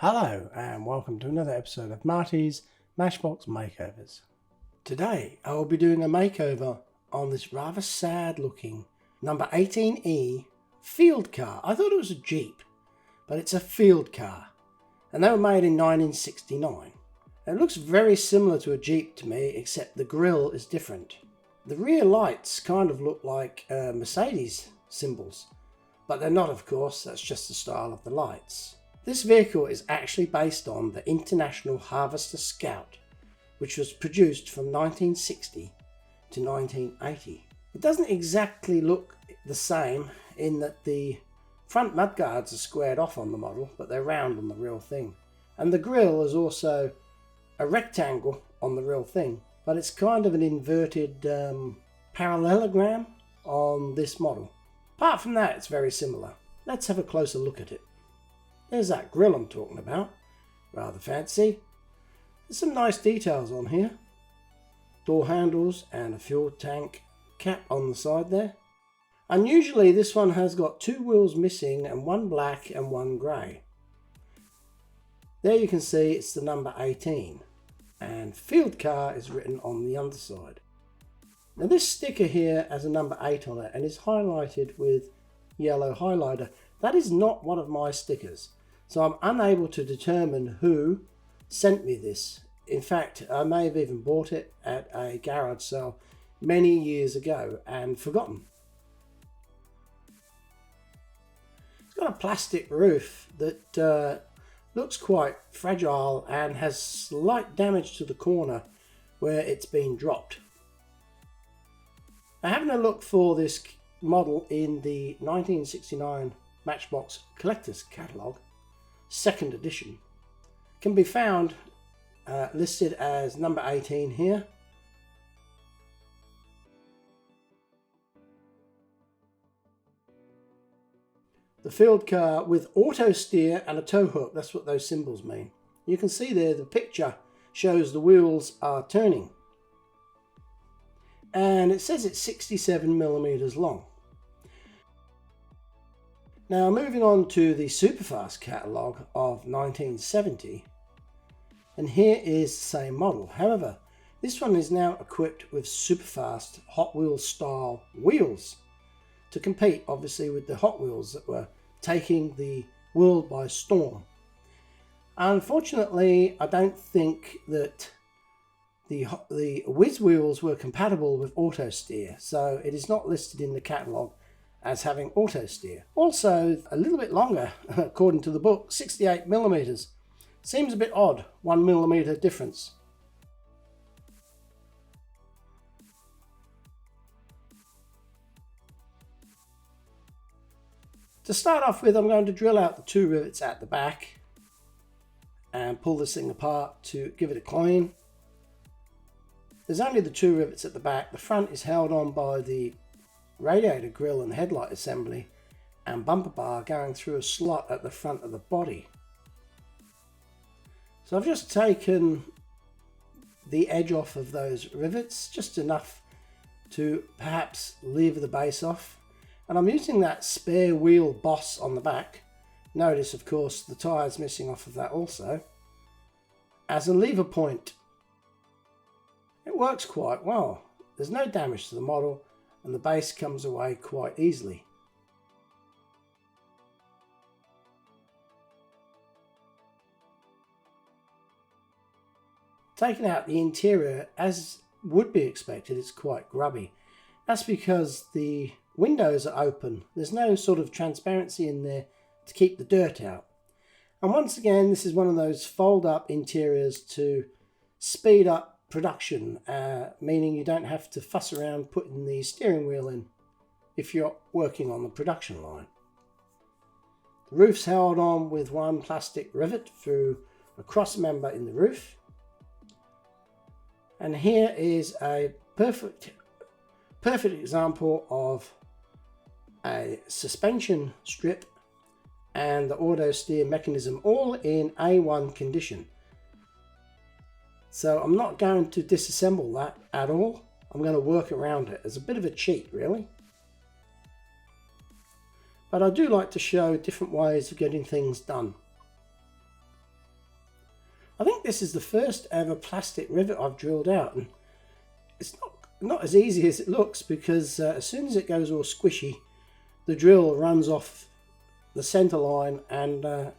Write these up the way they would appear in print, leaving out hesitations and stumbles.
Hello and welcome to another episode of Marty's Matchbox Makeovers. Today I will be doing a makeover on this rather sad looking No.18E field car. I thought it was a Jeep, but it's a field car, and they were made in 1969. It looks very similar to a Jeep to me, except the grille is different. The rear lights kind of look like Mercedes symbols, but they're not, of course. That's just the style of the lights. This vehicle is actually based on the International Harvester Scout, which was produced from 1960 to 1980. It doesn't exactly look the same in that the front mudguards are squared off on the model, but they're round on the real thing. And the grille is also a rectangle on the real thing, but it's kind of an inverted parallelogram on this model. Apart from that, it's very similar. Let's have a closer look at it. There's that grille I'm talking about. Rather fancy. There's some nice details on here. Door handles and a fuel tank cap on the side there. Unusually, this one has got two wheels missing and one black and one grey. There you can see it's the number 18, and field car is written on the underside. Now this sticker here has a number 8 on it and is highlighted with yellow highlighter. That is not one of my stickers, so I'm unable to determine who sent me this. In fact, I may have even bought it at a garage sale many years ago and forgotten. It's got a plastic roof that looks quite fragile and has slight damage to the corner where it's been dropped. Now, having a look for this model in the 1969 Matchbox Collector's Catalogue, second edition, can be found listed as number 18 here. The field car with auto steer and a tow hook, that's what those symbols mean. You can see there the picture shows the wheels are turning. And it says it's 67mm long. Now moving on to the Superfast catalogue of 1970, and here is the same model. However, this one is now equipped with Superfast Hot Wheels style wheels to compete obviously with the Hot Wheels that were taking the world by storm. Unfortunately, I don't think that the Whiz wheels were compatible with auto steer, so it is not listed in the catalogue as having auto steer. Also, a little bit longer, according to the book, 68mm. Seems a bit odd, 1mm difference. To start off with, I'm going to drill out the two rivets at the back and pull this thing apart to give it a clean. There's only the two rivets at the back. The front is held on by the radiator grille and headlight assembly and bumper bar going through a slot at the front of the body. So I've just taken the edge off of those rivets, just enough to perhaps lever the base off. And I'm using that spare wheel boss on the back. Notice, of course, the tyre's missing off of that also, as a lever point. It works quite well. There's no damage to the model and the base comes away quite easily. Taking out the interior, as would be expected, it's quite grubby. That's because the windows are open. There's no sort of transparency in there to keep the dirt out. And once again, this is one of those fold up interiors to speed up production, meaning you don't have to fuss around putting the steering wheel in if you're working on the production line. The roof's held on with one plastic rivet through a cross member in the roof. And here is a perfect example of a suspension strip and the auto steer mechanism all in A1 condition. So I'm not going to disassemble that at all. I'm going to work around it as a bit of a cheat, really. But I do like to show different ways of getting things done. this is the first ever plastic rivet I've drilled out, and it's not as easy as it looks, because as soon as it goes all squishy, the drill runs off the center line and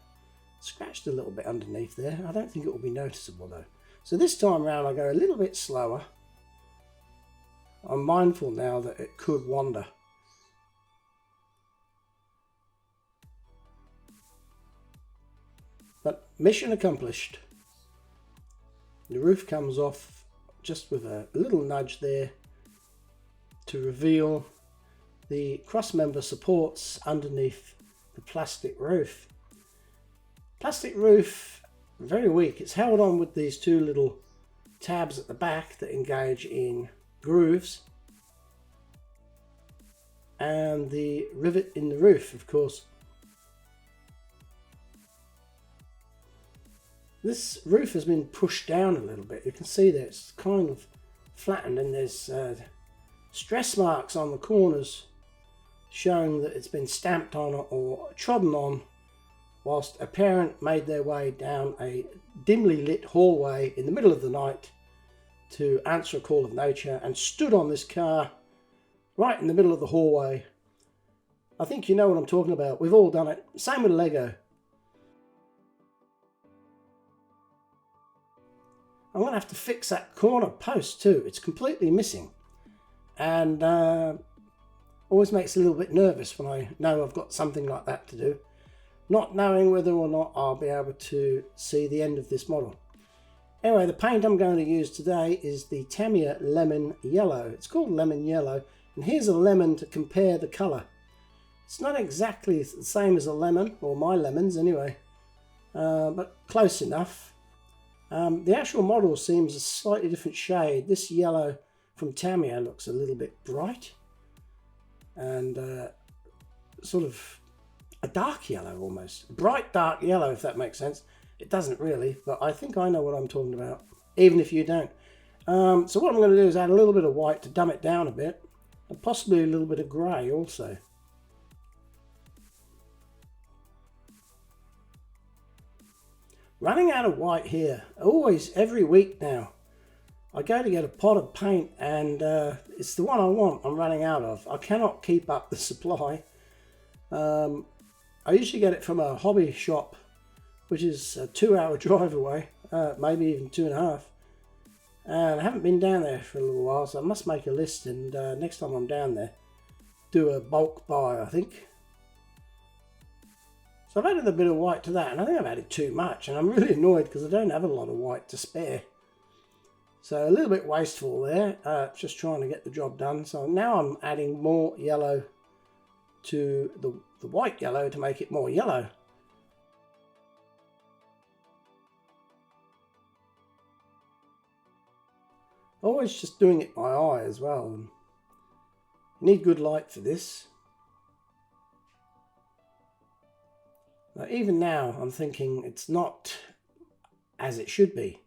scratched a little bit underneath there. I don't think it will be noticeable though. So this time around I go a little bit slower. I'm mindful now that it could wander. But mission accomplished. The roof comes off just with a little nudge there to reveal the crossmember supports underneath the plastic roof. Plastic roof, very weak. It's held on with these two little tabs at the back that engage in grooves, and the rivet in the roof, of course. This roof has been pushed down a little bit. You can see that it's kind of flattened, and there's stress marks on the corners showing that it's been stamped on or trodden on whilst a parent made their way down a dimly lit hallway in the middle of the night to answer a call of nature, and stood on this car right in the middle of the hallway. I think you know what I'm talking about. We've all done it. Same with Lego. I'm going to have to fix that corner post too. It's completely missing, and always makes a little bit nervous when I know I've got something like that to do, not knowing whether or not I'll be able to see the end of this model. Anyway, the paint I'm going to use today is the Tamiya Lemon Yellow. It's called Lemon Yellow, and here's a lemon to compare the colour. It's not exactly the same as a lemon, or my lemons anyway, but close enough. The actual model seems a slightly different shade. This yellow from Tamiya looks a little bit bright, and sort of a dark yellow almost. Bright dark yellow, if that makes sense. It doesn't really, but I think I know what I'm talking about, even if you don't. So what I'm going to do is add a little bit of white to dumb it down a bit, and possibly a little bit of grey also. Running out of white here, always, every week now. I go to get a pot of paint, and it's the one I want I'm running out of. I cannot keep up the supply. I usually get it from a hobby shop, which is a 2-hour drive away, maybe even 2.5. And I haven't been down there for a little while, so I must make a list, and next time I'm down there, do a bulk buy, I think. So I've added a bit of white to that, and I think I've added too much, and I'm really annoyed because I don't have a lot of white to spare. So a little bit wasteful there, just trying to get the job done. So now I'm adding more yellow to the white yellow to make it more yellow. Always just doing it by eye as well. You need good light for this. Now, even now I'm thinking it's not as it should be.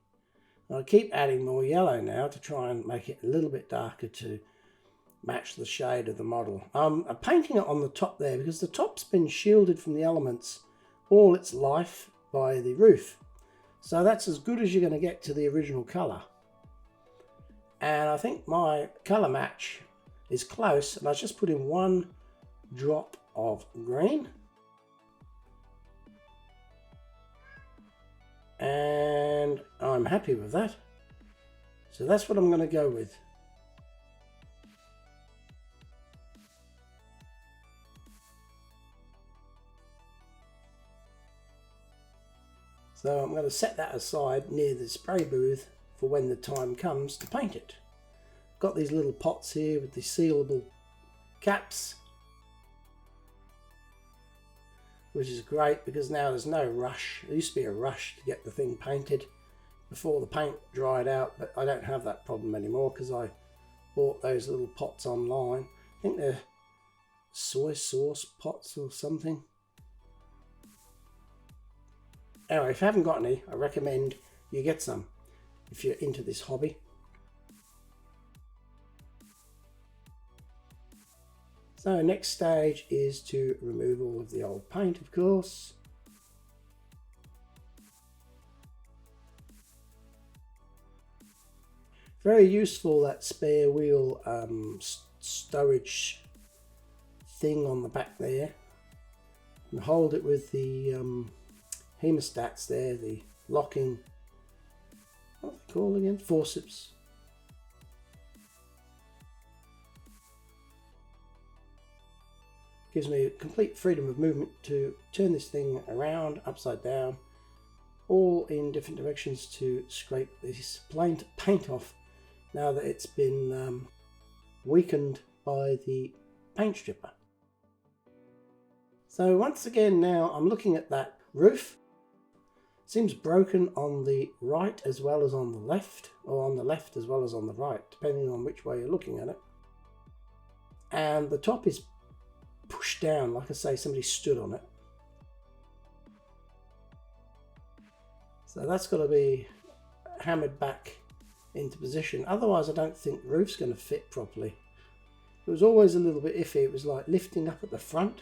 I keep adding more yellow now to try and make it a little bit darker to match the shade of the model. I'm painting it on the top there because the top's been shielded from the elements all its life by the roof. So that's as good as you're going to get to the original colour. And I think my colour match is close, and I just put in 1 drop of green. And I'm happy with that. So that's what I'm going to go with. So I'm going to set that aside near the spray booth for when the time comes to paint it. Got these little pots here with the sealable caps, which is great because now there's no rush. There used to be a rush to get the thing painted before the paint dried out, but I don't have that problem anymore because I bought those little pots online. I think they're soy sauce pots or something. Anyway, if you haven't got any, I recommend you get some if you're into this hobby. So next stage is to remove all of the old paint, of course. Very useful, that spare wheel storage thing on the back there. And hold it with the hemostats there, the locking, what are they called again? Forceps. Gives me complete freedom of movement to turn this thing around, upside down, all in different directions to scrape this paint off now that it's been weakened by the paint stripper. So once again now I'm looking at that roof. Seems broken on the right as well as on the left, or on the left as well as on the right, depending on which way you're looking at it. And the top is pushed down, like I say, somebody stood on it. So that's got to be hammered back into position. Otherwise I don't think the roof's going to fit properly. It was always a little bit iffy. It was like lifting up at the front.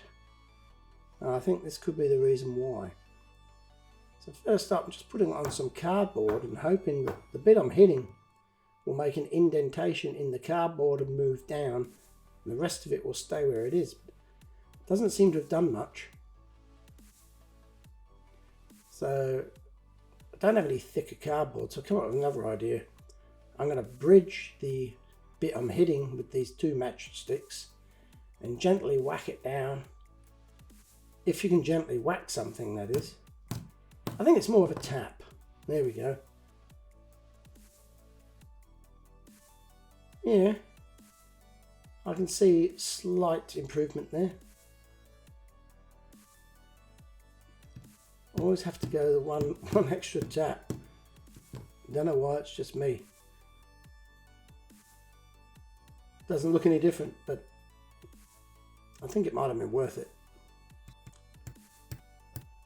And I think this could be the reason why. So first up, I'm just putting it on some cardboard and hoping that the bit I'm hitting will make an indentation in the cardboard and move down, and the rest of it will stay where it is. It doesn't seem to have done much. So I don't have any thicker cardboard, so I come up with another idea. I'm going to bridge the bit I'm hitting with these two matchsticks and gently whack it down. If you can gently whack something, that is. I think it's more of a tap. There we go. Yeah, I can see slight improvement there. Always have to go the one extra tap. Don't know why, it's just me. Doesn't look any different, but I think it might have been worth it.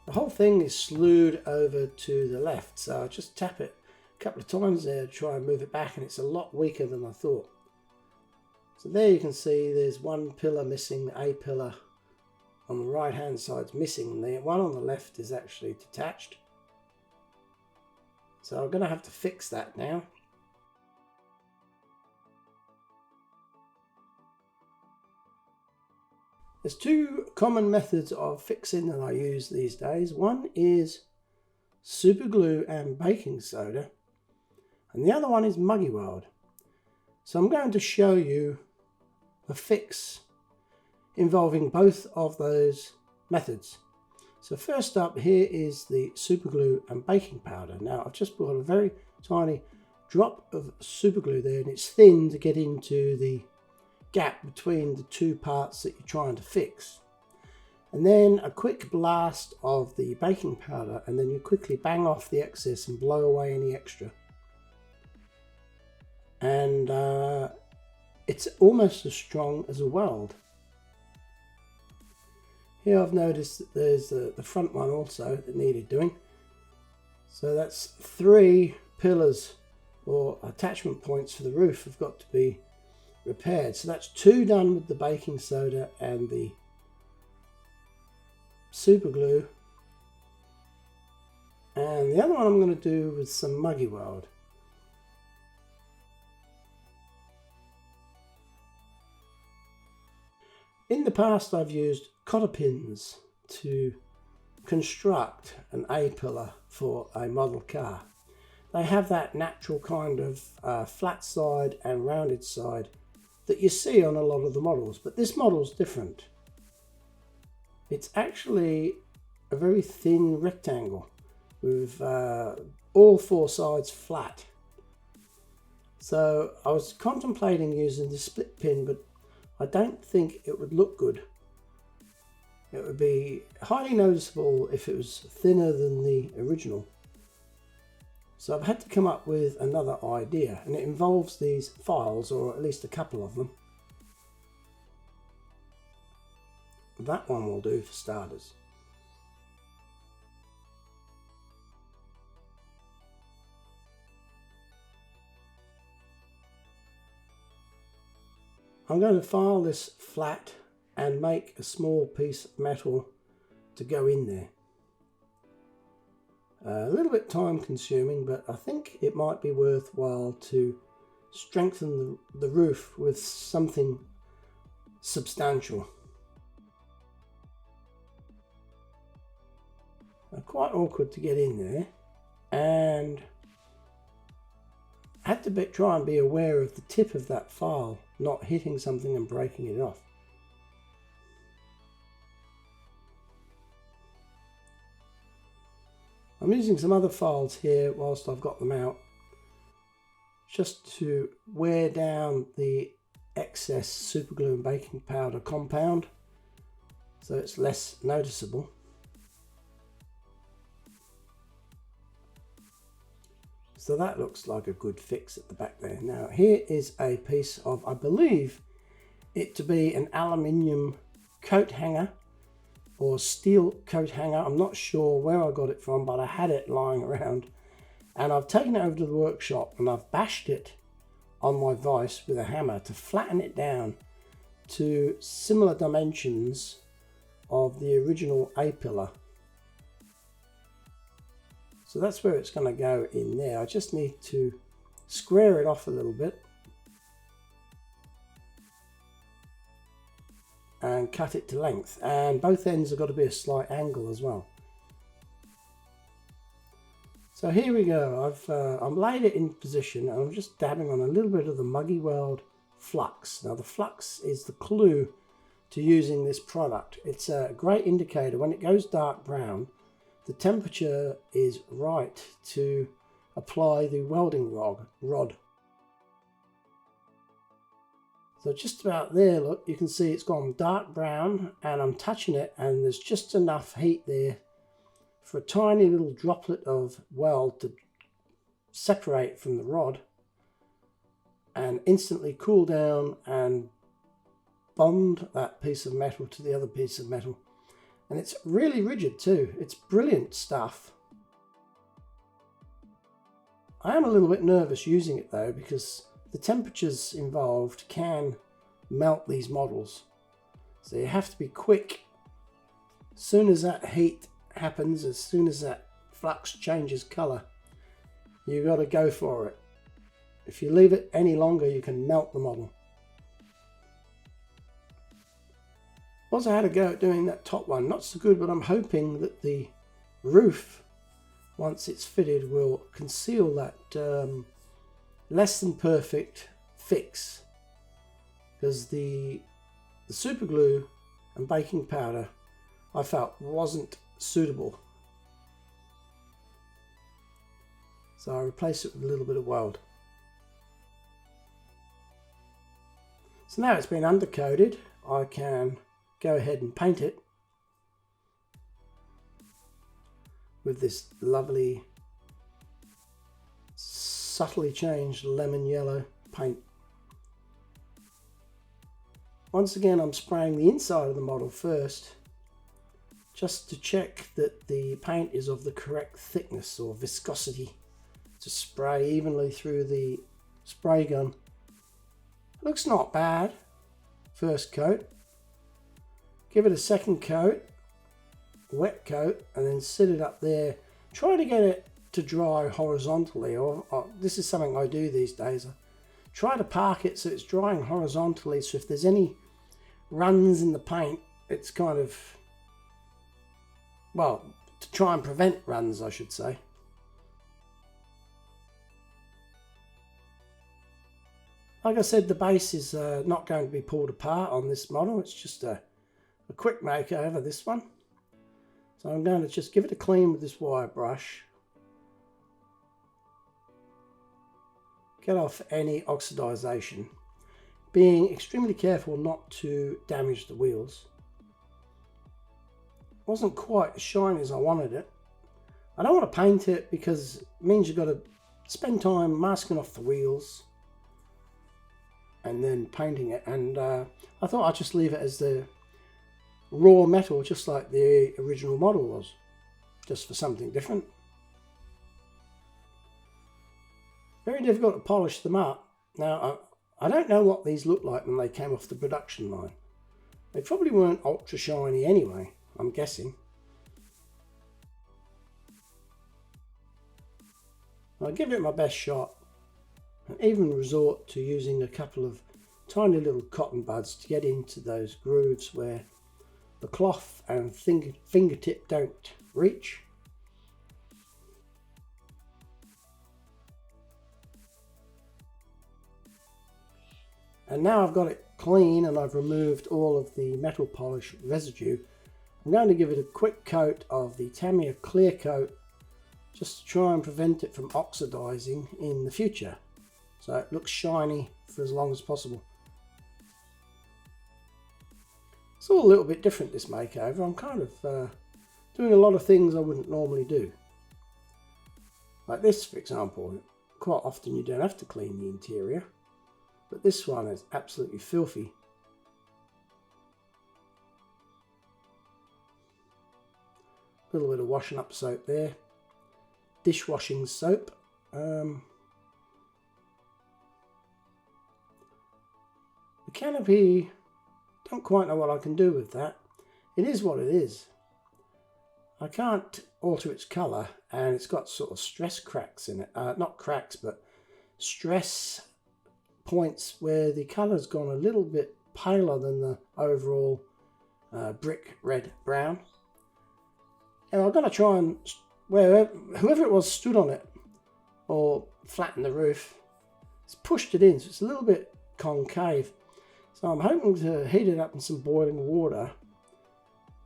The whole thing is slewed over to the left, so I just tap it a couple of times there to try and move it back, and it's a lot weaker than I thought. So there you can see there's one pillar missing, a pillar on the right hand side's missing, the one on the left is actually detached. So I'm going to have to fix that now. There's two common methods of fixing that I use these days. One is super glue and baking soda, and the other one is muggy weld. So I'm going to show you a fix involving both of those methods. So first up, here is the super glue and baking powder. Now I've just put a very tiny drop of super glue there, and it's thin to get into the gap between the two parts that you're trying to fix. And then a quick blast of the baking powder, and then you quickly bang off the excess and blow away any extra. And it's almost as strong as a weld. Here I've noticed that there's the front one also that needed doing. So that's 3 pillars or attachment points for the roof have got to be repaired. So that's 2 done with the baking soda and the super glue, and the other one I'm going to do with some muggy weld. In the past I've used cotter pins to construct an A-pillar for a model car. They have that natural kind of flat side and rounded side that you see on a lot of the models, but this model's different. It's actually a very thin rectangle with all 4 sides flat. So I was contemplating using the split pin, but I don't think it would look good. It would be highly noticeable if it was thinner than the original. So I've had to come up with another idea, and it involves these files, or at least a couple of them. That one will do for starters. I'm going to file this flat and make a small piece of metal to go in there. A little bit time consuming, but I think it might be worthwhile to strengthen the roof with something substantial. Quite awkward to get in there, and I had to try and be aware of the tip of that file not hitting something and breaking it off. I'm using some other files here whilst I've got them out, just to wear down the excess superglue and baking powder compound so it's less noticeable. So that looks like a good fix at the back there. Now here is a piece of, I believe it to be an aluminium coat hanger or steel coat hanger. I'm not sure where I got it from, but I had it lying around, and I've taken it over to the workshop and I've bashed it on my vise with a hammer to flatten it down to similar dimensions of the original A-pillar. So that's where it's going to go in there. I just need to square it off a little bit and cut it to length, and both ends have got to be a slight angle as well. So here we go. I've laid it in position, and I'm just dabbing on a little bit of the Muggy Weld flux. Now the flux is the clue to using this product. It's a great indicator. When it goes dark brown, the temperature is right to apply the welding rod. So just about there, look, you can see it's gone dark brown, and I'm touching it and there's just enough heat there for a tiny little droplet of weld to separate from the rod and instantly cool down and bond that piece of metal to the other piece of metal. And it's really rigid too. It's brilliant stuff. I am a little bit nervous using it though, because the temperatures involved can melt these models. So you have to be quick. As soon as that heat happens, as soon as that flux changes colour, you've got to go for it. If you leave it any longer, you can melt the model. Also had a go at doing that top one, not so good, but I'm hoping that the roof, once it's fitted, will conceal that less than perfect fix, because the super glue and baking powder I felt wasn't suitable, so I replaced it with a little bit of weld. So now it's been undercoated, I can go ahead and paint it with this lovely subtly changed lemon yellow paint. Once again, I'm spraying the inside of the model first, just to check that the paint is of the correct thickness or viscosity to spray evenly through the spray gun. Looks not bad. First coat. Give it a second coat, wet coat, and then sit it up there. Try to get it to dry horizontally, or this is something I do these days. I try to park it so it's drying horizontally, so if there's any runs in the paint, it's kind of, well, to try and prevent runs, I should say. Like I said, the base is not going to be pulled apart on this model. It's just a quick makeover, this one. So I'm going to just give it a clean with this wire brush. Get off any oxidization, being extremely careful not to damage the wheels. Wasn't quite as shiny as I wanted it. I don't want to paint it because it means you've got to spend time masking off the wheels and then painting it, and I thought I'd just leave it as the raw metal, just like the original model was, just for something different. Very difficult to polish them up. Now, I don't know what these look like when they came off the production line. They probably weren't ultra shiny anyway, I'm guessing. I'll give it my best shot. and even resort to using a couple of tiny little cotton buds to get into those grooves where the cloth and fingertip don't reach. And now I've got it clean and I've removed all of the metal polish residue. I'm going to give it a quick coat of the Tamiya clear coat just to try and prevent it from oxidizing in the future, so it looks shiny for as long as possible. It's all a little bit different, this makeover. I'm kind of doing a lot of things I wouldn't normally do. Like this, for example. Quite often you don't have to clean the interior, but this one is absolutely filthy. A little bit of washing up soap there. Dishwashing soap. The canopy, don't quite know what I can do with that. It is what it is. I can't alter its colour, and it's got sort of stress cracks in it. Not cracks, but stress points where the colour's gone a little bit paler than the overall brick red brown. And I'm going to try and, whoever it was stood on it or flattened the roof, it's pushed it in, so it's a little bit concave. So I'm hoping to heat it up in some boiling water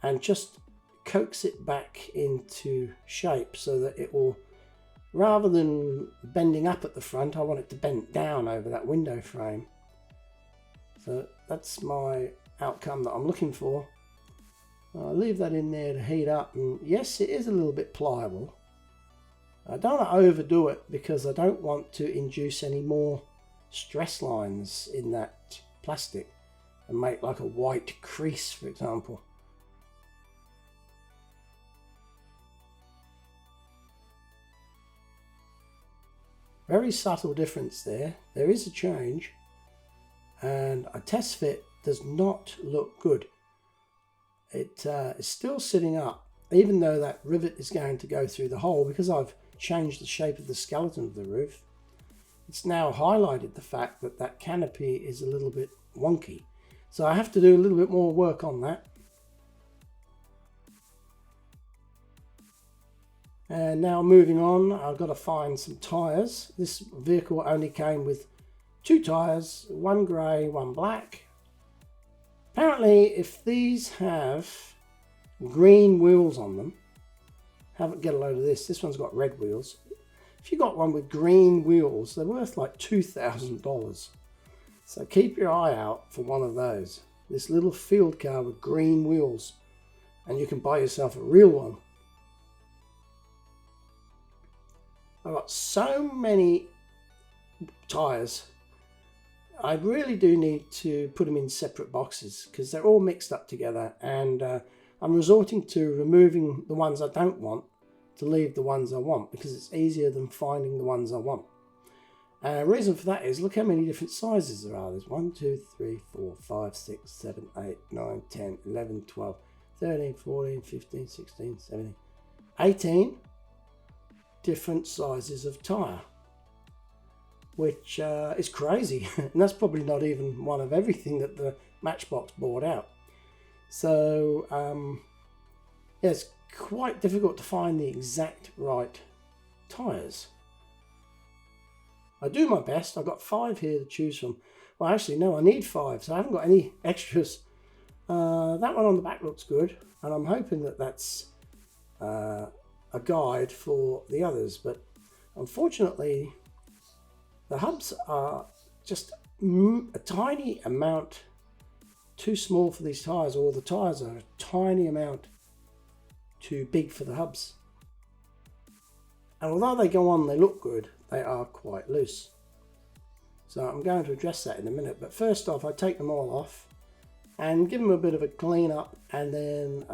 and just coax it back into shape so that it will, rather than bending up at the front, I want it to bend down over that window frame. So that's my outcome that I'm looking for. I'll leave that in there to heat up, and yes, it is a little bit pliable. I don't want to overdo it because I don't want to induce any more stress lines in that plastic and make like a white crease, for example. Very subtle difference there. There is a change, and a test fit does not look good. It is still sitting up, even though that rivet is going to go through the hole, because I've changed the shape of the skeleton of the roof. It's now highlighted the fact that that canopy is a little bit wonky. So I have to do a little bit more work on that. And now moving on, I've got to find some tyres. This vehicle only came with 2 tyres, one grey, one black. Apparently, if these have green wheels on them, get a load of this. This one's got red wheels. If you got one with green wheels, they're worth like $2,000. So keep your eye out for one of those. This little field car with green wheels, and you can buy yourself a real one. I've got so many tyres. I really do need to put them in separate boxes because they're all mixed up together, and I'm resorting to removing the ones I don't want to leave the ones I want, because it's easier than finding the ones I want. And the reason for that is, look how many different sizes there are. There's 1, 2, 3, 4, 5, 6, 7, 8, 9, 10, 11, 12, 13, 14, 15, 16, 17, 18 different sizes of tyre, which is crazy. And that's probably not even one of everything that the Matchbox bought out. So yeah, it's quite difficult to find the exact right tyres. I do my best. I've got 5 here to choose from. Well, actually, no, I need 5, so I haven't got any extras. That one on the back looks good, and I'm hoping that that's a guide for the others. But unfortunately, the hubs are just a tiny amount too small for these tyres, or the tyres are a tiny amount too big for the hubs. And although they go on, they look good, they are quite loose. So I'm going to address that in a minute. But first off, I take them all off and give them a bit of a clean up, and then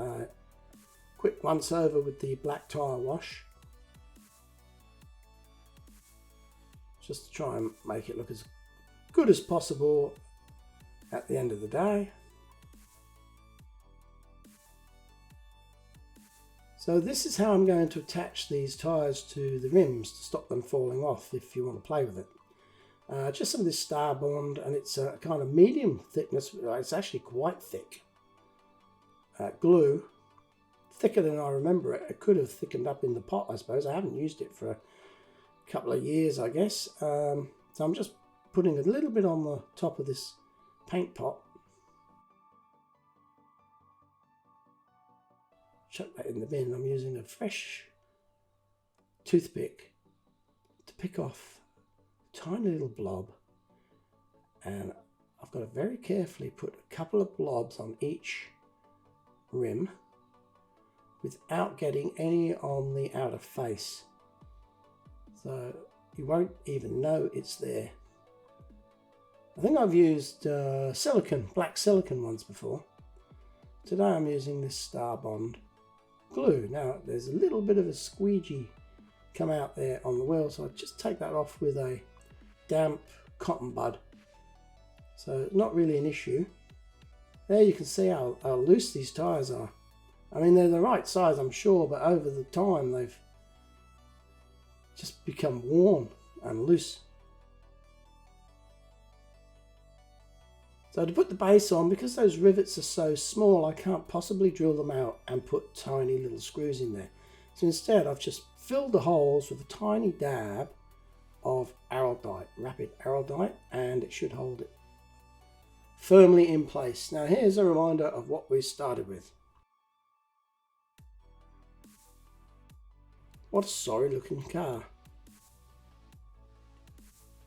quick once over with the black tyre wash, just to try and make it look as good as possible at the end of the day. So this is how I'm going to attach these tyres to the rims to stop them falling off if you want to play with it. Just some of this Star Bond, and it's a kind of medium thickness. It's actually quite thick. Glue, thicker than I remember it. It could have thickened up in the pot, I suppose. I haven't used it for a couple of years, I guess. So I'm just putting a little bit on the top of this paint pot. Chuck that in the bin. I'm using a fresh toothpick to pick off a tiny little blob, and I've got to very carefully put a couple of blobs on each rim without getting any on the outer face, so you won't even know it's there. I think I've used black silicone once before. Today I'm using this Star Bond glue. Now there's a little bit of a squeegee come out there on the wheel, so I just take that off with a damp cotton bud, so not really an issue. There you can see how loose these tyres are. I mean, they're the right size, I'm sure, but over the time they've just become worn and loose. So to put the base on, because those rivets are so small, I can't possibly drill them out and put tiny little screws in there. So instead I've just filled the holes with a tiny dab of araldite, rapid araldite, and it should hold it firmly in place. Now here's a reminder of what we started with. What a sorry looking car.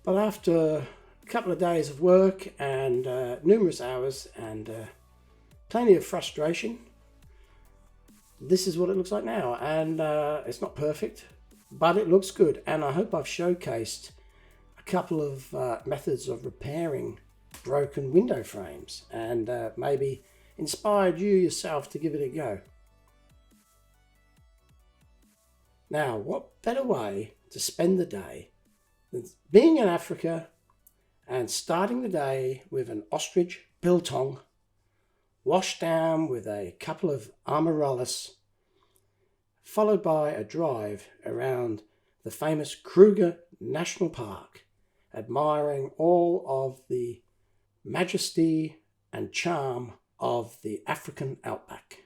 But after a couple of days of work and numerous hours and plenty of frustration, this is what it looks like now. And it's not perfect, but it looks good. And I hope I've showcased a couple of methods of repairing broken window frames, and maybe inspired you yourself to give it a go. Now, what better way to spend the day than being in Africa and starting the day with an ostrich biltong washed down with a couple of amaryllis, followed by a drive around the famous Kruger National Park, admiring all of the majesty and charm of the African outback.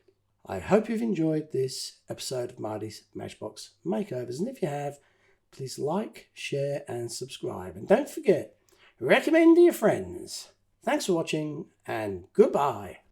I hope you've enjoyed this episode of Marty's Matchbox Makeovers, and if you have, please like, share and subscribe, and don't forget, recommend to your friends. Thanks for watching, and goodbye.